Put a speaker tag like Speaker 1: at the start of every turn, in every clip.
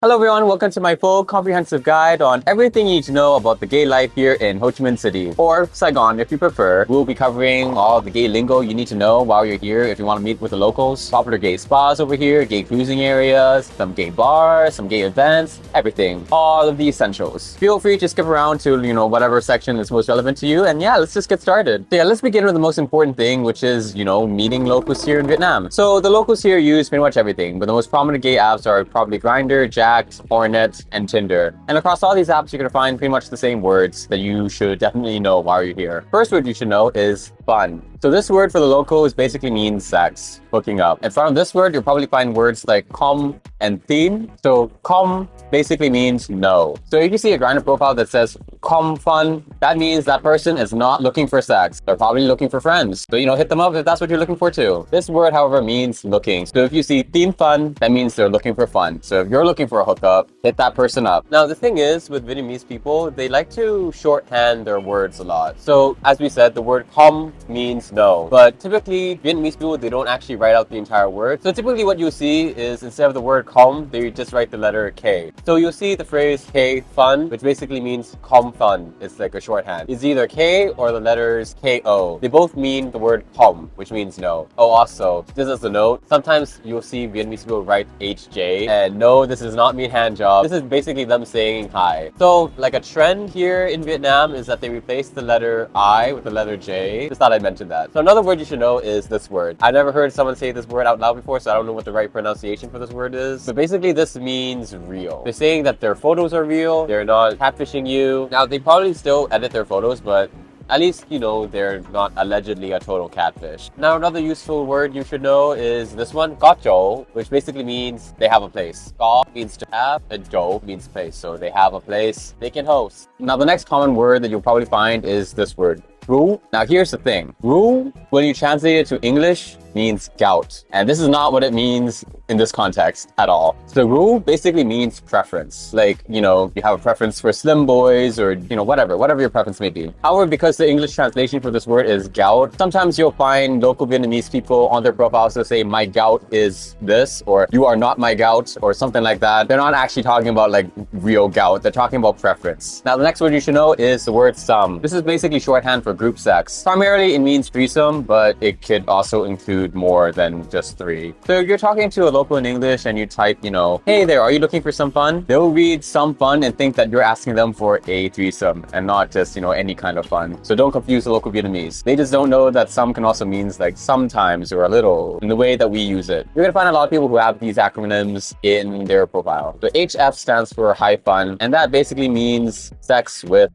Speaker 1: Hello everyone, welcome to my full comprehensive guide on everything you need to know about the gay life here in Ho Chi Minh City, or Saigon if you prefer. We'll be covering all the gay lingo you need to know while you're here if you want to meet with the locals, popular gay spas over here, gay cruising areas, some gay bars, some gay events, everything. All of the essentials. Feel free to skip around to, whatever section is most relevant to you, and yeah, let's just get started. So yeah, let's begin with the most important thing, which is, meeting locals here in Vietnam. So the locals here use pretty much everything, but the most prominent gay apps are probably Grindr, Hornet, and Tinder. And across all these apps, you're going to find pretty much the same words that you should definitely know while you're here. First word you should know is fun. So this word for the locals basically means sex, hooking up. In front of this word, you'll probably find words like com and theme. So com basically means no. So if you see a Grindr profile that says com fun, that means that person is not looking for sex. They're probably looking for friends. So, hit them up if that's what you're looking for too. This word, however, means looking. So if you see theme fun, that means they're looking for fun. So if you're looking for a hookup, hit that person up. Now, the thing is with Vietnamese people, they like to shorthand their words a lot. So as we said, the word com means no. But typically, Vietnamese people, they don't actually write out the entire word. So typically what you'll see is instead of the word com, they just write the letter K. So you'll see the phrase K fun, which basically means com fun. It's like a shorthand. It's either K or the letters KO. They both mean the word com, which means no. Oh, also, just as a note, sometimes you'll see Vietnamese people write HJ, and no, this does not mean hand job. This is basically them saying hi. So like a trend here in Vietnam is that they replace the letter I with the letter J. Just thought I'd mention that. So another word you should know is this word. I've never heard someone say this word out loud before, so I don't know what the right pronunciation for this word is. But basically this means real. They're saying that their photos are real, they're not catfishing you. Now they probably still edit their photos, but at least, they're not allegedly a total catfish. Now, another useful word you should know is this one, có chỗ, which basically means they have a place. Có means to have, and chỗ means place. So they have a place they can host. Now, the next common word that you'll probably find is this word, rule. Now, here's the thing. Rule, when you translate it to English, means gout. And this is not what it means in this context at all. So rule basically means preference. Like, you have a preference for slim boys or, whatever your preference may be. However, because the English translation for this word is gout, sometimes you'll find local Vietnamese people on their profiles that say, my gout is this, or you are not my gout, or something like that. They're not actually talking about like real gout. They're talking about preference. Now, the next word you should know is the word some. This is basically shorthand for group sex. Primarily, it means threesome, but it could also include more than just 3. So if you're talking to a local in English and you type, hey there, are you looking for some fun? They'll read some fun and think that you're asking them for a threesome and not just, any kind of fun. So don't confuse the local Vietnamese. They just don't know that some can also means like sometimes or a little in the way that we use it. You're gonna find a lot of people who have these acronyms in their profile. So HF stands for high fun, and that basically means sex with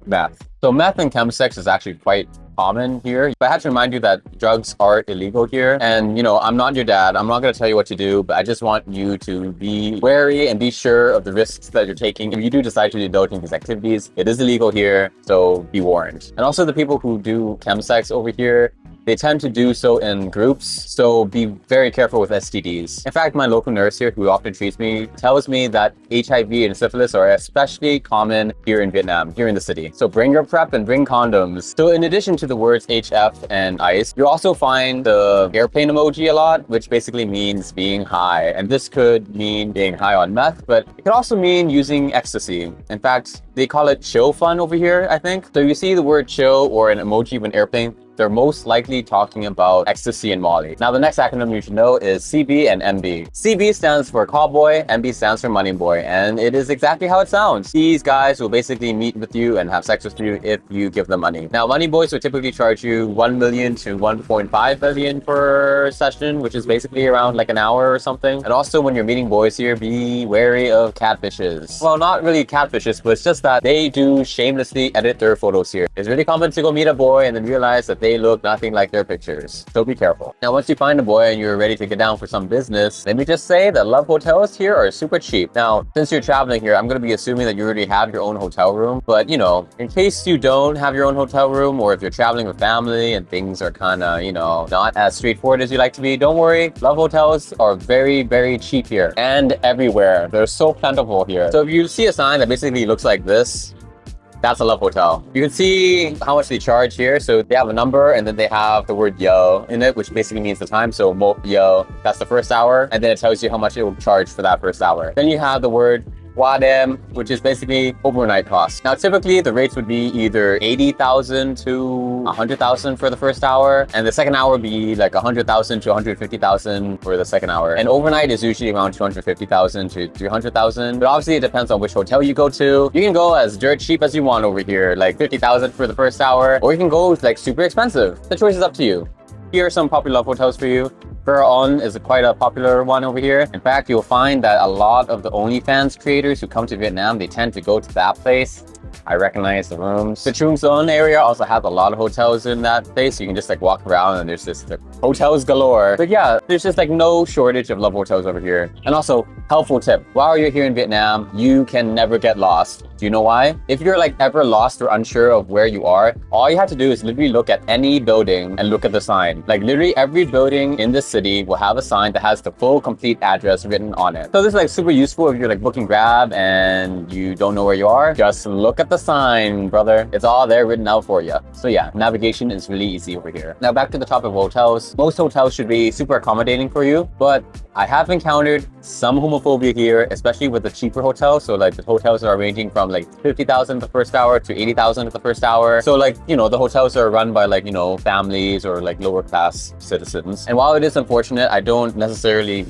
Speaker 1: meth. So meth and chemsex is actually quite common here. But I have to remind you that drugs are illegal here. And, I'm not your dad. I'm not going to tell you what to do, but I just want you to be wary and be sure of the risks that you're taking. If you do decide to indulge in these activities, it is illegal here, so be warned. And also the people who do chemsex over here, they tend to do so in groups, so be very careful with STDs. In fact, my local nurse here, who often treats me, tells me that HIV and syphilis are especially common here in Vietnam, here in the city. So bring your PrEP and bring condoms. So in addition to the words HF and ICE, you'll also find the airplane emoji a lot, which basically means being high. And this could mean being high on meth, but it could also mean using ecstasy. In fact, they call it chill fun over here, I think. So you see the word chill or an emoji of an airplane, they're most likely talking about ecstasy and Molly. Now, the next acronym you should know is CB and MB. CB stands for cowboy, MB stands for money boy, and it is exactly how it sounds. These guys will basically meet with you and have sex with you if you give them money. Now, money boys would typically charge you 1 million to 1.5 million per session, which is basically around like an hour or something. And also, when you're meeting boys here, be wary of catfishes. Well, not really catfishes, but it's just that they do shamelessly edit their photos here. It's really common to go meet a boy and then realize that they look nothing like their pictures. So be careful. Now, once you find a boy and you're ready to get down for some business, let me just say that love hotels here are super cheap. Now, since you're traveling here, I'm going to be assuming that you already have your own hotel room. But, in case you don't have your own hotel room, or if you're traveling with family and things are kind of, not as straightforward as you like to be, don't worry. Love hotels are very, very cheap here and everywhere. They're so plentiful here. So if you see a sign that basically looks like this, That's a love hotel. You can see how much they charge here. So they have a number and then they have the word yo in it, which basically means the time. So mo yo, that's the first hour. And then it tells you how much it will charge for that first hour. Then you have the word Wadem, which is basically overnight cost. Now, typically the rates would be either 80,000 to 100,000 for the first hour, and the second hour would be like 100,000 to 150,000 for the second hour. And overnight is usually around 250,000 to 300,000. But obviously it depends on which hotel you go to. You can go as dirt cheap as you want over here, like 50,000 for the first hour, or you can go like super expensive. The choice is up to you. Here are some popular love hotels for you. On is quite a popular one over here. In fact, you'll find that a lot of the OnlyFans creators who come to Vietnam, they tend to go to that place. I recognize the rooms. The Trung Son area also has a lot of hotels in that place. So you can just like walk around and there's just like, hotels galore. But yeah, there's just like no shortage of love hotels over here. And also, helpful tip. While you're here in Vietnam, you can never get lost. Do you know why? If you're like ever lost or unsure of where you are, all you have to do is literally look at any building and look at the sign. Like literally every building in this city will have a sign that has the full complete address written on it. So this is like super useful if you're like booking Grab and you don't know where you are. Just look at the sign, brother. It's all there written out for you. So yeah, navigation is really easy over here. Now back to the topic of hotels. Most hotels should be super accommodating for you, but I have encountered some homophobia here, especially with the cheaper hotels. So like the hotels are ranging from like 50,000 the first hour to 80,000 the first hour. So like, you know, the hotels are run by like, you know, families or like lower class citizens. And while it is unfortunate, I don't necessarily,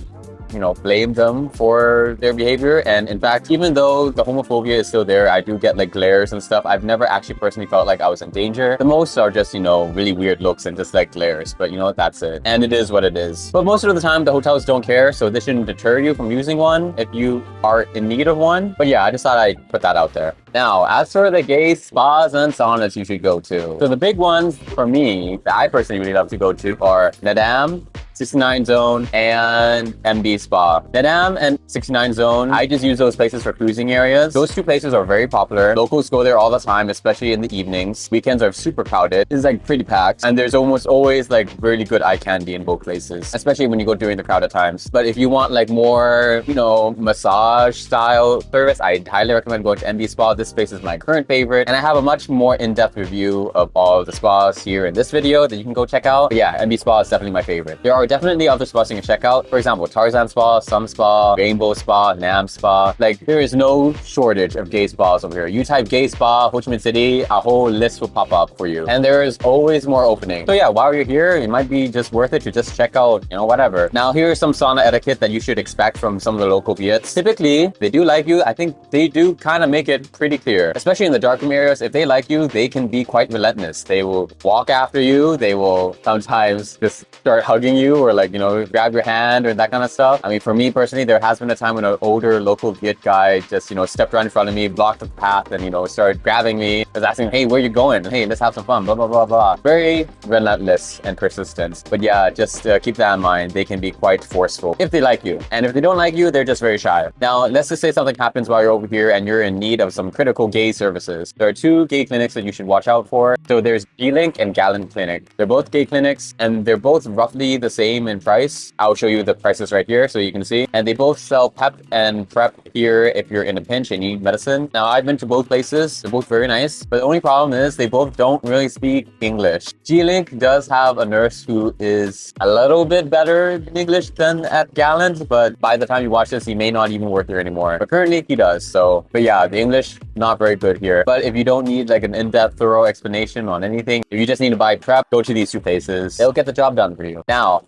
Speaker 1: you know, blame them for their behavior. And in fact, even though the homophobia is still there, I do get like glares and stuff. I've never actually personally felt like I was in danger. The most are just, you know, really weird looks and just like glares, but you know, that's it. And it is what it is. But most of the time the hotels don't care. So this shouldn't deter you from using one if you are in need of one. But yeah, I just thought I'd put that out there. Now, as for the gay spas and saunas you should go to. So the big ones for me that I personally really love to go to are Nadam, 69 Zone, and MB Spa. Nadam and 69 Zone, I just use those places for cruising areas. Those two places are very popular. Locals go there all the time, especially in the evenings. Weekends are super crowded. It's like pretty packed. And there's almost always like really good eye candy in both places, especially when you go during the crowded times. But if you want like more, you know, massage style service, I highly recommend going to MB Spa. This space is my current favorite. And I have a much more in-depth review of all of the spas here in this video that you can go check out. But yeah, MB Spa is definitely my favorite. There are definitely other spas you can check out. For example, Tarzan Spa, Some Spa, Rainbow Spa, Nam Spa. Like there is no shortage of gay spas over here. You type gay spa, Ho Chi Minh City, a whole list will pop up for you. And there is always more opening. So yeah, while you're here, it might be just worth it to just check out, you know, whatever. Now here's some sauna etiquette that you should expect from some of the local Viets. Typically, they do like you. I think they do kind of make it pretty clear, especially in the darkroom areas. If they like you, they can be quite relentless. They will walk after you. They will sometimes just start hugging you or like, you know, grab your hand or that kind of stuff. I mean, for me personally, there has been a time when an older local Viet guy just, you know, stepped right in front of me, blocked the path and, you know, started grabbing me. Was asking, hey, where you going? Hey, let's have some fun, blah, blah, blah, blah. Very relentless and persistent. But yeah, just keep that in mind. They can be quite forceful if they like you. And if they don't like you, they're just very shy. Now, let's just say something happens while you're over here and you're in need of some critical gay services. There are two gay clinics that you should watch out for. So there's G-Link and Gallant Clinic. They're both gay clinics and they're both roughly the same in price. I'll show you the prices right here so you can see. And they both sell PEP and PrEP here if you're in a pinch and need medicine. Now, I've been to both places. They're both very nice. But the only problem is they both don't really speak English. G-Link does have a nurse who is a little bit better in English than at Gallant, but by the time you watch this, he may not even work here anymore. But currently he does. So, but yeah, the English, not very good here. But if you don't need like an in-depth, thorough explanation on anything, if you just need to buy PrEP, go to these two places. They'll get the job done for you. Now,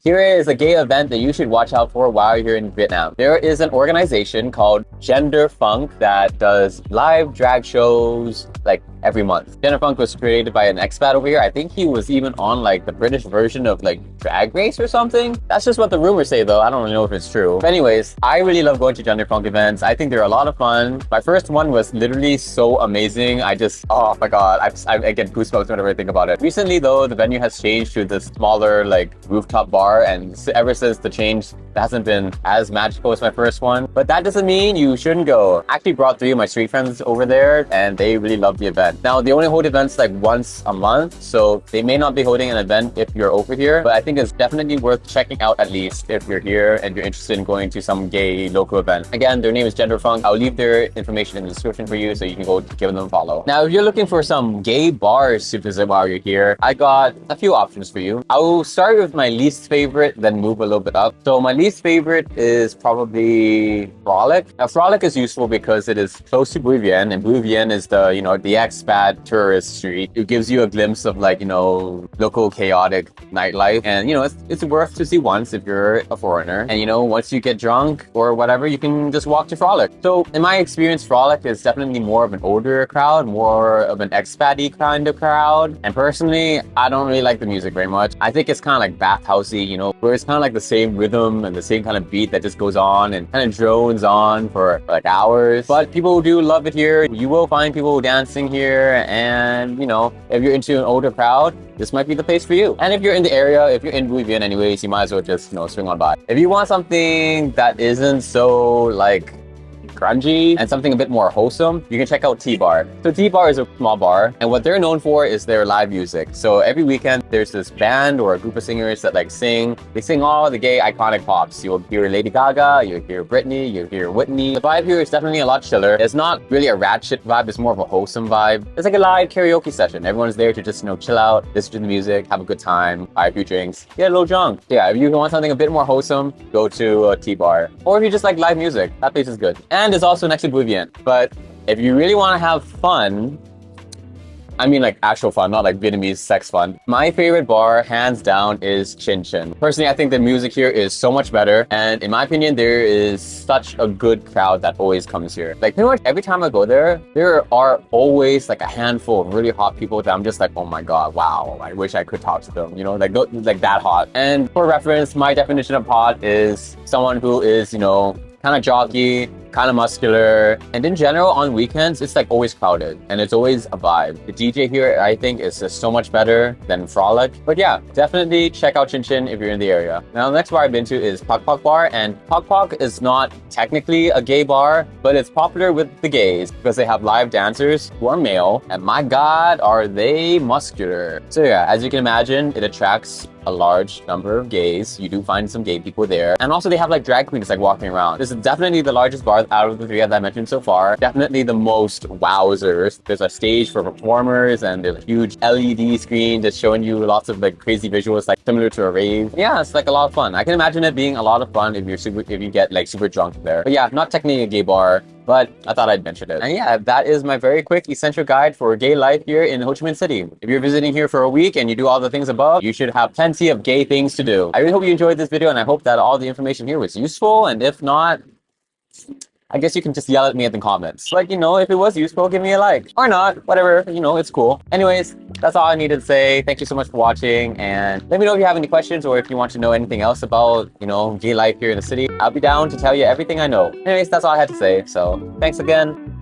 Speaker 1: here is a gay event that you should watch out for while you're in Vietnam. There is an organization called Genderfunk that does live drag shows like every month. Genderfunk was created by an expat over here. I think he was even on like the British version of like Drag Race or something. That's just what the rumors say though. I don't know if it's true. But anyways, I really love going to Genderfunk events. I think they're a lot of fun. My first one was literally so amazing. Oh my God, I get goosebumps whenever I think about it. Recently though, the venue has changed to this smaller like rooftop bar, and ever since the change, it hasn't been as magical as my first one. But that doesn't mean you shouldn't go. I actually brought 3 of my street friends over there and they really loved of the event. Now, they only hold events like once a month, so they may not be holding an event if you're over here, but I think it's definitely worth checking out at least if you're here and you're interested in going to some gay local event. Again, their name is Genderfunk. I'll leave their information in the description for you so you can go give them a follow. Now, if you're looking for some gay bars to visit while you're here, I got a few options for you. I will start with my least favorite, then move a little bit up. So my least favorite is probably Frolic. Now, Frolic is useful because it is close to Vien, and Vien is the, you know, the expat tourist street. It gives you a glimpse of like, you know, local chaotic nightlife, and you know, it's worth to see once if you're a foreigner. And you know, once you get drunk or whatever, you can just walk to Frolic. So in my experience, Frolic is definitely more of an older crowd, more of an expat-y kind of crowd. And personally, I don't really like the music very much. I think it's kind of like bathhousey, you know, where it's kind of like the same rhythm and the same kind of beat that just goes on and kind of drones on for like hours. But people do love it here. You will find people dancing here, and you know, if you're into an older crowd, this might be the place for you. And if you're in the area, if you're in Vien anyways, you might as well just, you know, swing on by. If you want something that isn't so like grungy and something a bit more wholesome, you can check out T-Bar. So T-Bar is a small bar, and what they're known for is their live music. So every weekend there's this band or a group of singers that like sing. They sing all the gay iconic pops. You'll hear Lady Gaga, you'll hear Britney, you'll hear Whitney. The vibe here is definitely a lot chiller. It's not really a ratchet vibe, it's more of a wholesome vibe. It's like a live karaoke session. Everyone's there to just, you know, chill out, listen to the music, have a good time, buy a few drinks, get a little drunk. Yeah, if you want something a bit more wholesome, go to T-Bar. Or if you just like live music, that place is good. And it's also next to Vien. But if you really want to have fun, I mean like actual fun, not like Vietnamese sex fun, my favorite bar, hands down, is Chin Chin. Personally, I think the music here is so much better, and in my opinion, there is such a good crowd that always comes here. Like pretty much every time I go there are always like a handful of really hot people that I'm just like, oh my god, wow, I wish I could talk to them, you know, like that hot. And for reference, my definition of hot is someone who is, you know, kind of jockey, kind of muscular, and in general on weekends it's like always crowded and it's always a vibe. The DJ here I think is just so much better than Frolic. But yeah, definitely check out Chin Chin if you're in the area. Now the next bar I've been to is Pak Pak Bar, and Pak Pak is not technically a gay bar, but it's popular with the gays because they have live dancers who are male, and my god are they muscular. So yeah, as you can imagine, it attracts a large number of gays. You do find some gay people there, and also they have like drag queens like walking around. This is definitely the largest bar out of the three that I mentioned so far. Definitely the most wowzers. There's a stage for performers, and there's a huge LED screen just showing you lots of like crazy visuals, like similar to a rave. Yeah, it's like a lot of fun. I can imagine it being a lot of fun if you get like super drunk there. But yeah, not technically a gay bar, but I thought I'd mention it. And yeah, that is my very quick essential guide for gay life here in Ho Chi Minh City. If you're visiting here for a week and you do all the things above, you should have plenty of gay things to do. I really hope you enjoyed this video, and I hope that all the information here was useful, and if not, I guess you can just yell at me in the comments. Like, you know, if it was useful, give me a like. Or not, whatever, you know, it's cool. Anyways, that's all I needed to say. Thank you so much for watching, and let me know if you have any questions or if you want to know anything else about, you know, gay life here in the city. I'll be down to tell you everything I know. Anyways, that's all I had to say, so thanks again.